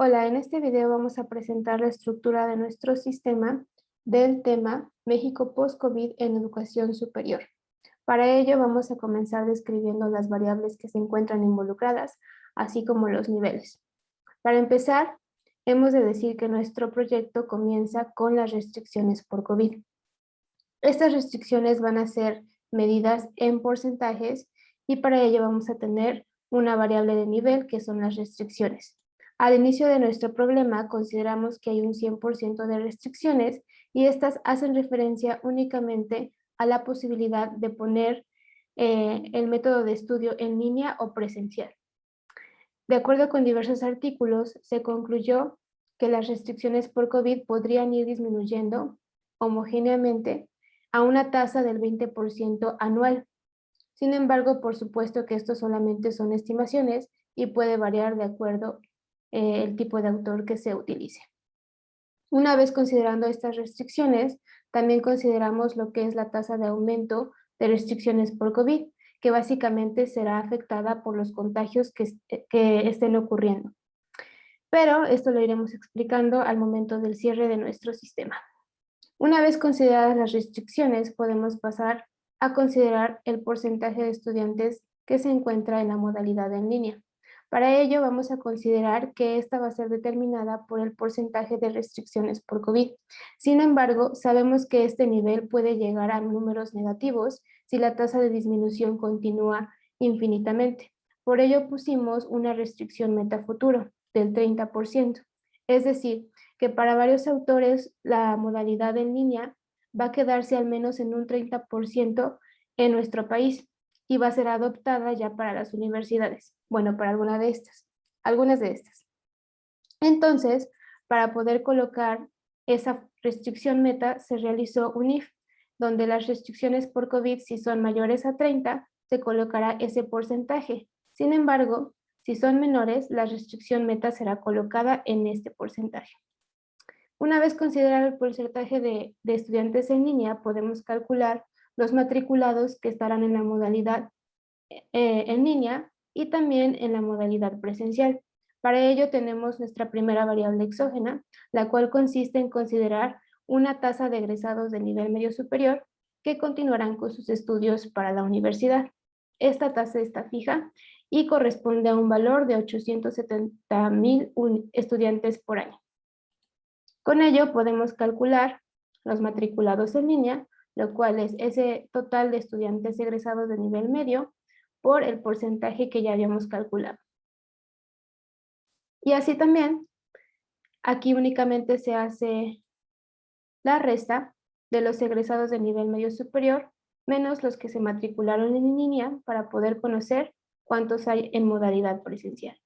Hola, en este video vamos a presentar la estructura de nuestro sistema del tema México post-COVID en educación superior. Para ello vamos a comenzar describiendo las variables que se encuentran involucradas, así como los niveles. Para empezar, hemos de decir que nuestro proyecto comienza con las restricciones por COVID. Estas restricciones van a ser medidas en porcentajes y para ello vamos a tener una variable de nivel que son las restricciones. Al inicio de nuestro problema consideramos que hay un 100% de restricciones y estas hacen referencia únicamente a la posibilidad de poner el método de estudio en línea o presencial. De acuerdo con diversos artículos, se concluyó que las restricciones por COVID podrían ir disminuyendo homogéneamente a una tasa del 20% anual. Sin embargo, por supuesto que esto solamente son estimaciones y puede variar de acuerdo el tipo de autor que se utilice. Una vez considerando estas restricciones, también consideramos lo que es la tasa de aumento de restricciones por COVID, que básicamente será afectada por los contagios que estén ocurriendo. Pero esto lo iremos explicando al momento del cierre de nuestro sistema. Una vez consideradas las restricciones, podemos pasar a considerar el porcentaje de estudiantes que se encuentra en la modalidad en línea. Para ello, vamos a considerar que esta va a ser determinada por el porcentaje de restricciones por COVID. Sin embargo, sabemos que este nivel puede llegar a números negativos si la tasa de disminución continúa infinitamente. Por ello, pusimos una restricción meta futuro del 30%. Es decir, que para varios autores la modalidad en línea va a quedarse al menos en un 30% en nuestro país y va a ser adoptada ya para las universidades. Bueno, para algunas de estas. Entonces, para poder colocar esa restricción meta, se realizó un if, donde las restricciones por COVID, si son mayores a 30, se colocará ese porcentaje. Sin embargo, si son menores, la restricción meta será colocada en este porcentaje. Una vez considerado el porcentaje de estudiantes en línea, podemos calcular los matriculados que estarán en la modalidad en línea y también en la modalidad presencial. Para ello tenemos nuestra primera variable exógena, la cual consiste en considerar una tasa de egresados de nivel medio superior que continuarán con sus estudios para la universidad. Esta tasa está fija y corresponde a un valor de 870,000 estudiantes por año. Con ello podemos calcular los matriculados en línea, lo cual es ese total de estudiantes egresados de nivel medio por el porcentaje que ya habíamos calculado. Y así también, aquí únicamente se hace la resta de los egresados de nivel medio superior menos los que se matricularon en línea para poder conocer cuántos hay en modalidad presencial.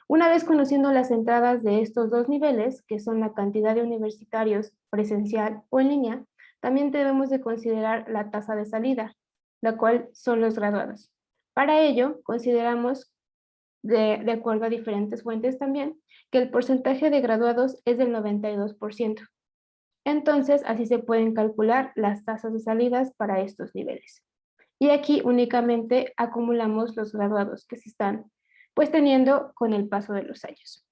Una vez conociendo las entradas de estos dos niveles, que son la cantidad de universitarios presencial o en línea, también debemos de considerar la tasa de salida, la cual son los graduados. Para ello, consideramos, de acuerdo a diferentes fuentes también, que el porcentaje de graduados es del 92%. Entonces, así se pueden calcular las tasas de salidas para estos niveles. Y aquí únicamente acumulamos los graduados que se están pues teniendo con el paso de los años.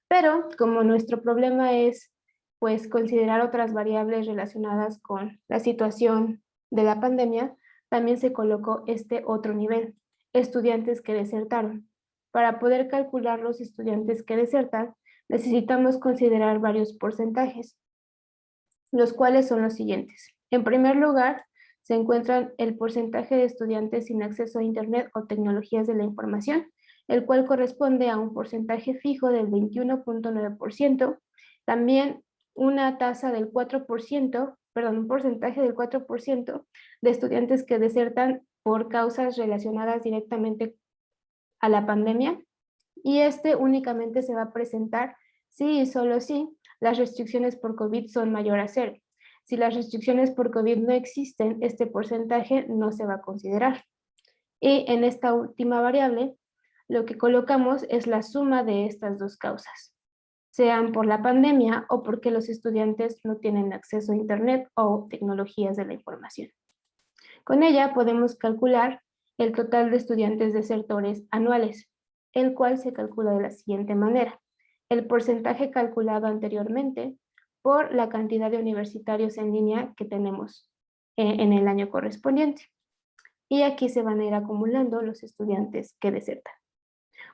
Pero como nuestro problema es pues considerar otras variables relacionadas con la situación de la pandemia, también se colocó este otro nivel, estudiantes que desertaron. Para poder calcular los estudiantes que desertan, necesitamos considerar varios porcentajes, los cuales son los siguientes. En primer lugar, se encuentran el porcentaje de estudiantes sin acceso a Internet o tecnologías de la información, el cual corresponde a un porcentaje fijo del 21.9%, también una tasa del 4%, un porcentaje del 4% de estudiantes que desertan por causas relacionadas directamente a la pandemia, y este únicamente se va a presentar si y solo si las restricciones por COVID son mayor a 0. Si las restricciones por COVID no existen, este porcentaje no se va a considerar. Y en esta última variable, lo que colocamos es la suma de estas dos causas, sean por la pandemia o porque los estudiantes no tienen acceso a Internet o tecnologías de la información. Con ella podemos calcular el total de estudiantes desertores anuales. el cual se calcula de la siguiente manera. El porcentaje calculado anteriormente por la cantidad de universitarios en línea que tenemos en el año correspondiente. Y aquí se van a ir acumulando los estudiantes que desertan.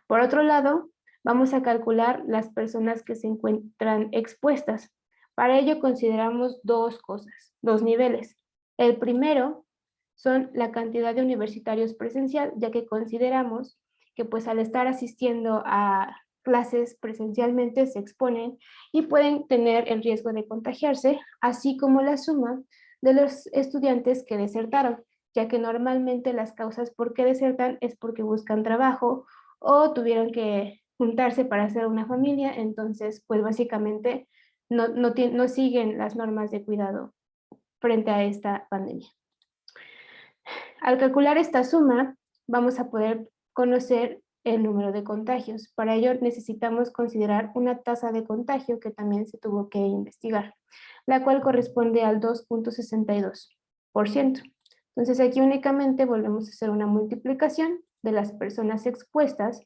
Por otro lado, vamos a calcular las personas que se encuentran expuestas. Para ello consideramos dos cosas, dos niveles. El primero son la cantidad de universitarios presencial, ya que consideramos que pues al estar asistiendo a clases presencialmente se exponen y pueden tener el riesgo de contagiarse, así como la suma de los estudiantes que desertaron, ya que normalmente las causas por qué desertan es porque buscan trabajo o tuvieron que juntarse para hacer una familia, entonces pues básicamente no siguen las normas de cuidado frente a esta pandemia. Al calcular esta suma, vamos a poder conocer el número de contagios. Para ello necesitamos considerar una tasa de contagio que también se tuvo que investigar, la cual corresponde al 2.62%. Entonces aquí únicamente volvemos a hacer una multiplicación de las personas expuestas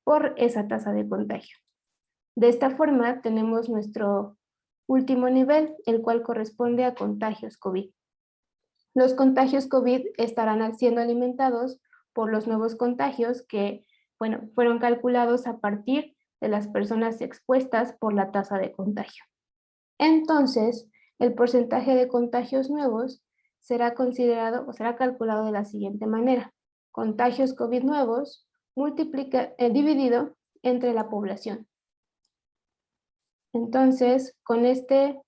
por esa tasa de contagio. De esta forma tenemos nuestro último nivel, el cual corresponde a contagios COVID. Los contagios COVID estarán siendo alimentados por los nuevos contagios que, bueno, fueron calculados a partir de las personas expuestas por la tasa de contagio. Entonces, el porcentaje de contagios nuevos será considerado o será calculado de la siguiente manera. Contagios COVID nuevos dividido entre la población. Entonces, con este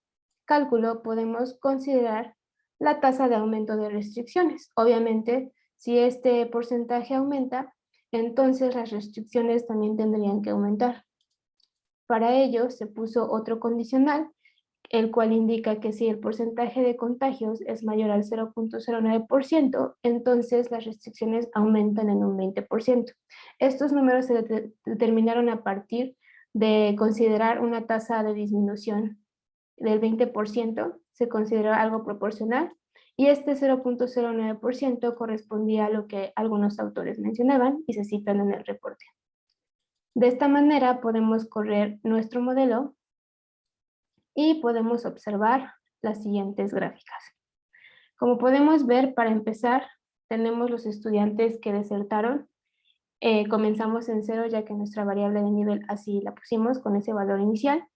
cálculo podemos considerar la tasa de aumento de restricciones. Obviamente, si este porcentaje aumenta, entonces las restricciones también tendrían que aumentar. Para ello se puso otro condicional, el cual indica que si el porcentaje de contagios es mayor al 0.09%, entonces las restricciones aumentan en un 20%. Estos números se determinaron a partir de considerar una tasa de disminución del 20%, se considera algo proporcional, y este 0.09% correspondía a lo que algunos autores mencionaban y se citan en el reporte. De esta manera podemos correr nuestro modelo y podemos observar las siguientes gráficas. Como podemos ver, para empezar, tenemos los estudiantes que desertaron. Comenzamos en 0 ya que nuestra variable de nivel así la pusimos con ese valor inicial.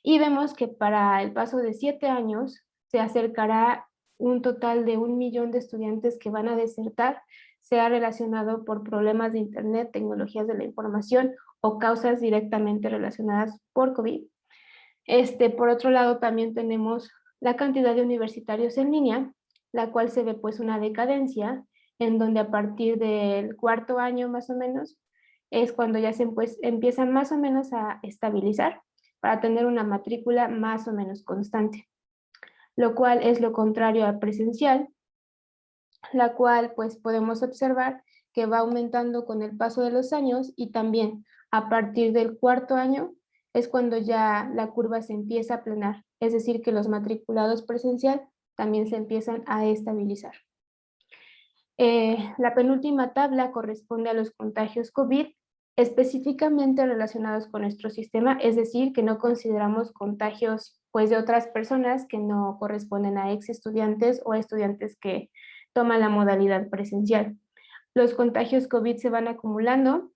Y vemos que para el paso de 7 años se acercará un total de 1 millón de estudiantes que van a desertar, sea relacionado por problemas de internet, tecnologías de la información o causas directamente relacionadas por COVID. Por otro lado, también tenemos la cantidad de universitarios en línea, la cual se ve pues una decadencia, en donde a partir del cuarto año más o menos, es cuando ya se empiezan más o menos a estabilizar para tener una matrícula más o menos constante, lo cual es lo contrario a presencial, la cual pues podemos observar que va aumentando con el paso de los años y también a partir del cuarto año es cuando ya la curva se empieza a aplanar, es decir que los matriculados presencial también se empiezan a estabilizar. La penúltima tabla corresponde a los contagios COVID específicamente relacionados con nuestro sistema, es decir, que no consideramos contagios pues, de otras personas que no corresponden a ex estudiantes o estudiantes que toman la modalidad presencial. Los contagios COVID se van acumulando,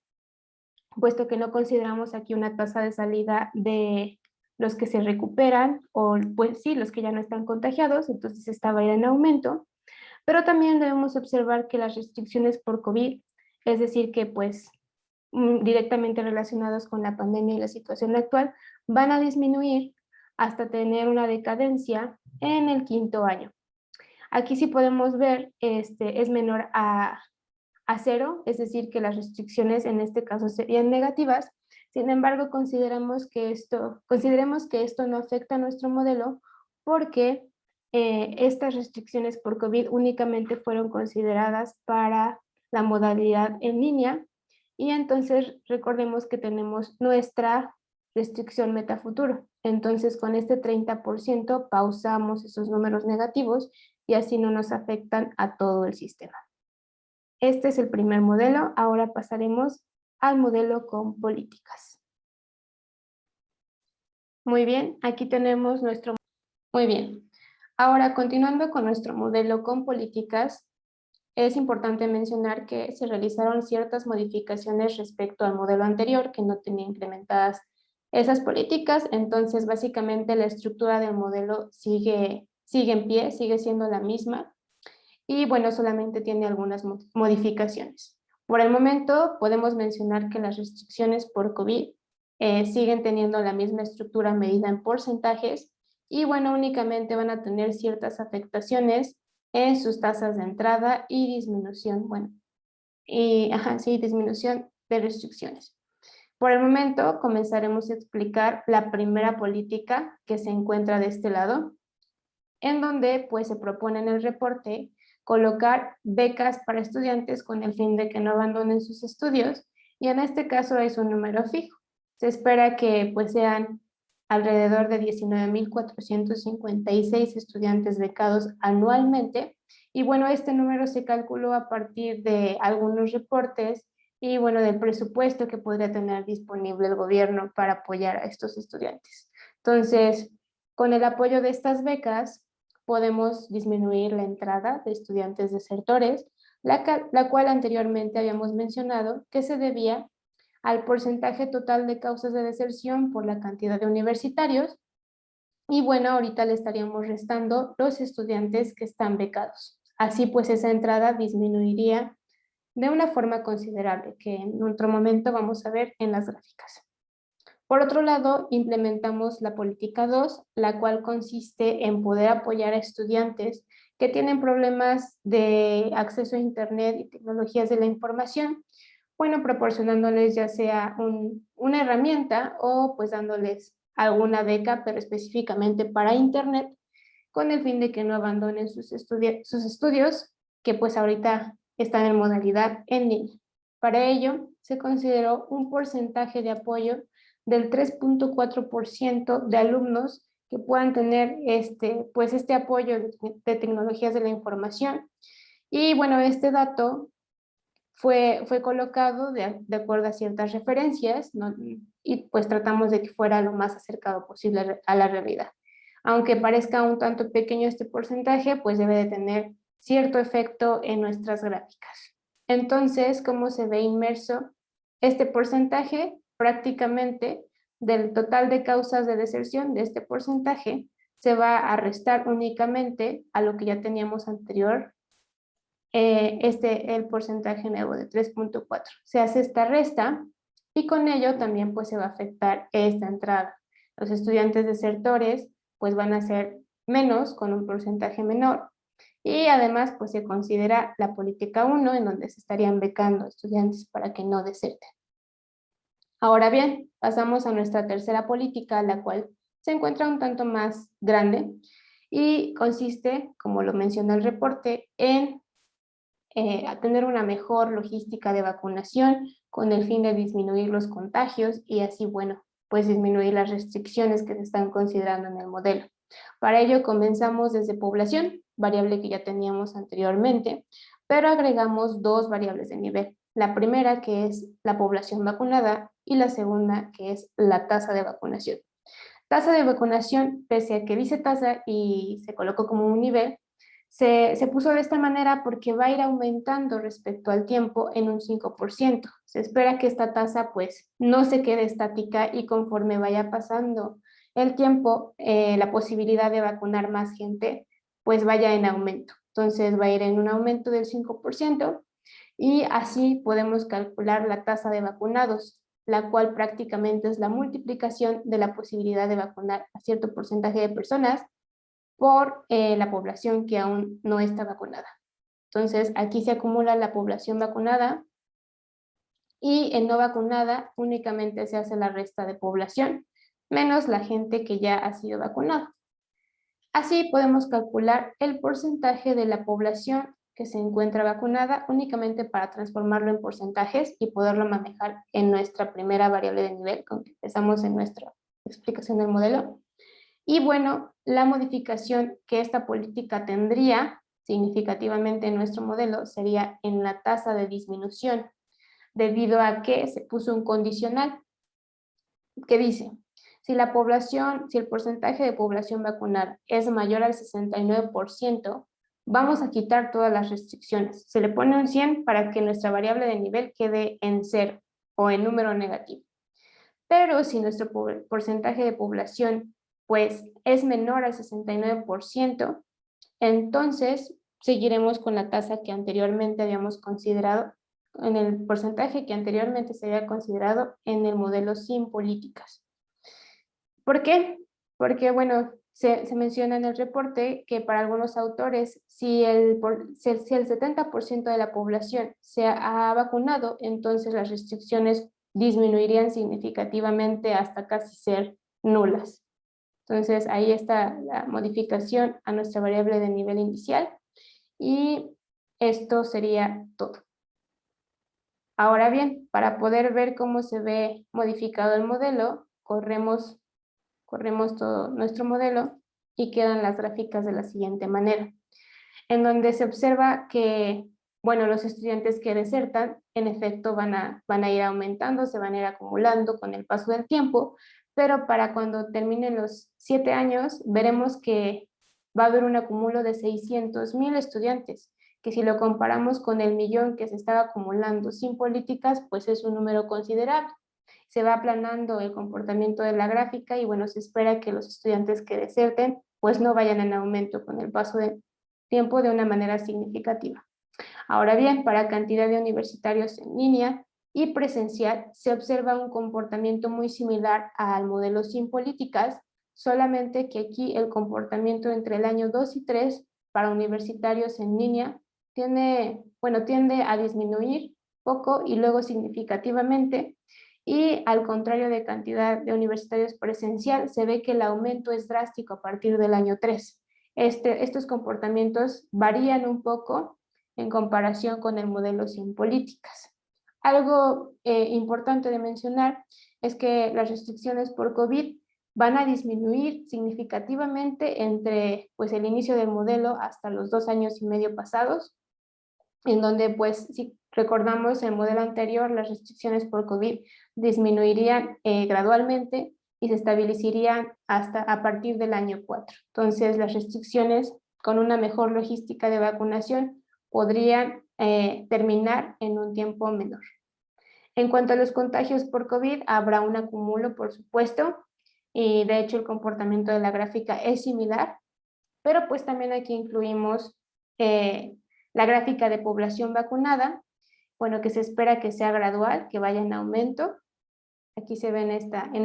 puesto que no consideramos aquí una tasa de salida de los que se recuperan o pues sí, los que ya no están contagiados, entonces esta va a ir en aumento. Pero también debemos observar que las restricciones por COVID, es decir, que pues directamente relacionados con la pandemia y la situación actual, van a disminuir hasta tener una decadencia en el quinto año. Aquí sí podemos ver, es menor a 0, es decir, que las restricciones en este caso serían negativas. Sin embargo, consideremos que esto no afecta a nuestro modelo porque estas restricciones por COVID únicamente fueron consideradas para la modalidad en línea y entonces recordemos que tenemos nuestra restricción metafuturo. Entonces con este 30% pausamos esos números negativos y así no nos afectan a todo el sistema. Este es el primer modelo, ahora pasaremos al modelo con políticas. Muy bien, aquí tenemos nuestro... Muy bien. Ahora, continuando con nuestro modelo con políticas, es importante mencionar que se realizaron ciertas modificaciones respecto al modelo anterior que no tenía implementadas esas políticas, entonces básicamente la estructura del modelo sigue en pie, sigue siendo la misma y bueno, solamente tiene algunas modificaciones. Por el momento podemos mencionar que las restricciones por COVID siguen teniendo la misma estructura medida en porcentajes y bueno, únicamente van a tener ciertas afectaciones en sus tasas de entrada y disminución, bueno, disminución de restricciones. Por el momento comenzaremos a explicar la primera política que se encuentra de este lado, en donde pues se propone en el reporte colocar becas para estudiantes con el fin de que no abandonen sus estudios y en este caso es un número fijo. Se espera que pues sean alrededor de 19,456 estudiantes becados anualmente y bueno, este número se calculó a partir de algunos reportes y bueno, del presupuesto que podría tener disponible el gobierno para apoyar a estos estudiantes. Entonces, con el apoyo de estas becas, podemos disminuir la entrada de estudiantes desertores, la cual anteriormente habíamos mencionado que se debía al porcentaje total de causas de deserción por la cantidad de universitarios y bueno, ahorita le estaríamos restando los estudiantes que están becados. Así pues esa entrada disminuiría de una forma considerable, que en otro momento vamos a ver en las gráficas. Por otro lado, implementamos la política 2, la cual consiste en poder apoyar a estudiantes que tienen problemas de acceso a Internet y tecnologías de la información, bueno, proporcionándoles ya sea una herramienta o pues dándoles alguna beca, pero específicamente para Internet, con el fin de que no abandonen sus estudios, que pues ahorita están en modalidad en línea. Para ello, se consideró un porcentaje de apoyo del 3,4% de alumnos que puedan tener este apoyo de tecnologías de la información. Y bueno, este dato fue colocado de acuerdo a ciertas referencias, ¿no? Y pues tratamos de que fuera lo más acercado posible a la realidad. Aunque parezca un tanto pequeño este porcentaje, pues debe de tener cierto efecto en nuestras gráficas. Entonces, ¿cómo se ve inmerso este porcentaje? Prácticamente del total de causas de deserción de este porcentaje se va a restar únicamente a lo que ya teníamos anterior, el porcentaje nuevo de 3,4. Se hace esta resta y con ello también pues se va a afectar esta entrada. Los estudiantes desertores pues van a ser menos con un porcentaje menor y además pues se considera la política 1 en donde se estarían becando estudiantes para que no deserten. Ahora bien, pasamos a nuestra tercera política, la cual se encuentra un tanto más grande y consiste, como lo menciona el reporte, en a tener una mejor logística de vacunación con el fin de disminuir los contagios y así, bueno, pues disminuir las restricciones que se están considerando en el modelo. Para ello comenzamos desde población, variable que ya teníamos anteriormente, pero agregamos dos variables de nivel. La primera que es la población vacunada y la segunda que es la tasa de vacunación. Tasa de vacunación, pese a que dice tasa y se colocó como un nivel, se puso de esta manera porque va a ir aumentando respecto al tiempo en un 5%. Se espera que esta tasa pues no se quede estática y conforme vaya pasando el tiempo, la posibilidad de vacunar más gente pues vaya en aumento. Entonces va a ir en un aumento del 5% y así podemos calcular la tasa de vacunados, la cual prácticamente es la multiplicación de la posibilidad de vacunar a cierto porcentaje de personas por la población que aún no está vacunada. Entonces, aquí se acumula la población vacunada y en no vacunada únicamente se hace la resta de población, menos la gente que ya ha sido vacunada. Así podemos calcular el porcentaje de la población que se encuentra vacunada únicamente para transformarlo en porcentajes y poderlo manejar en nuestra primera variable de nivel con que empezamos en nuestra explicación del modelo. Y bueno, la modificación que esta política tendría significativamente en nuestro modelo sería en la tasa de disminución. debido a que se puso un condicional que dice, si el porcentaje de población vacunada es mayor al 69%, vamos a quitar todas las restricciones. Se le pone un 100 para que nuestra variable de nivel quede en 0 o en número negativo. Pero si nuestro porcentaje de población pues es menor al 69%, entonces seguiremos con la tasa que anteriormente habíamos considerado, en el porcentaje que anteriormente se había considerado en el modelo sin políticas. ¿Por qué? Porque, bueno, se menciona en el reporte que para algunos autores, si el 70% de la población se ha vacunado, entonces las restricciones disminuirían significativamente hasta casi ser nulas. Entonces, ahí está la modificación a nuestra variable de nivel inicial y esto sería todo. Ahora bien, para poder ver cómo se ve modificado el modelo, corremos todo nuestro modelo y quedan las gráficas de la siguiente manera, en donde se observa que, bueno, los estudiantes que desertan, en efecto, van a ir aumentando, se van a ir acumulando con el paso del tiempo, pero para cuando terminen los 7 años, veremos que va a haber un acumulo de 600,000 estudiantes, que si lo comparamos con el 1,000,000 que se estaba acumulando sin políticas, pues es un número considerable. Se va aplanando el comportamiento de la gráfica y bueno, se espera que los estudiantes que deserten pues no vayan en aumento con el paso del tiempo de una manera significativa. Ahora bien, para cantidad de universitarios en línea y presencial se observa un comportamiento muy similar al modelo sin políticas, solamente que aquí el comportamiento entre el año 2 y 3 para universitarios en línea tiende a disminuir poco y luego significativamente, y al contrario de cantidad de universitarios presencial, se ve que el aumento es drástico a partir del año 3. Estos comportamientos varían un poco en comparación con el modelo sin políticas. Algo importante de mencionar es que las restricciones por COVID van a disminuir significativamente entre pues, el inicio del modelo hasta los 2 años y medio pasados, en donde pues si recordamos el modelo anterior, las restricciones por COVID disminuirían gradualmente y se estabilizarían hasta a partir del año 4. Entonces las restricciones con una mejor logística de vacunación podrían terminar en un tiempo menor. En cuanto a los contagios por COVID, habrá un acumulo, por supuesto, y de hecho el comportamiento de la gráfica es similar, pero pues también aquí incluimos la gráfica de población vacunada, bueno, que se espera que sea gradual, que vaya en aumento. Aquí se ve en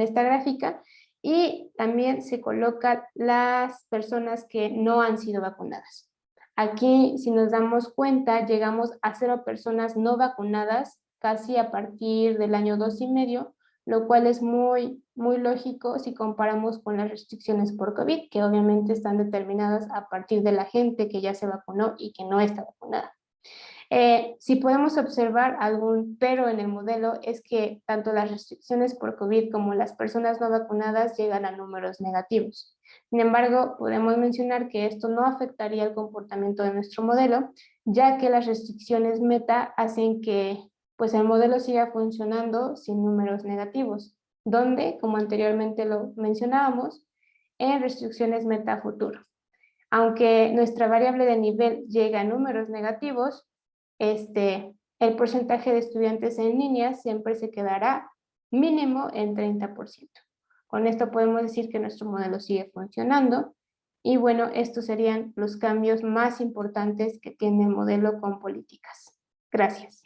esta gráfica. Y también se colocan las personas que no han sido vacunadas. Aquí, si nos damos cuenta, llegamos a 0 personas no vacunadas casi a partir del año 2 y medio, lo cual es muy lógico si comparamos con las restricciones por COVID, que obviamente están determinadas a partir de la gente que ya se vacunó y que no está vacunada. Si podemos observar algún pero en el modelo es que tanto las restricciones por COVID como las personas no vacunadas llegan a números negativos. Sin embargo, podemos mencionar que esto no afectaría el comportamiento de nuestro modelo, ya que las restricciones meta hacen que pues, el modelo siga funcionando sin números negativos, donde, como anteriormente lo mencionábamos, en restricciones meta futuro. Aunque nuestra variable de nivel llega a números negativos, el porcentaje de estudiantes en línea siempre se quedará mínimo en 30%. Con esto podemos decir que nuestro modelo sigue funcionando y bueno, estos serían los cambios más importantes que tiene el modelo con políticas. Gracias.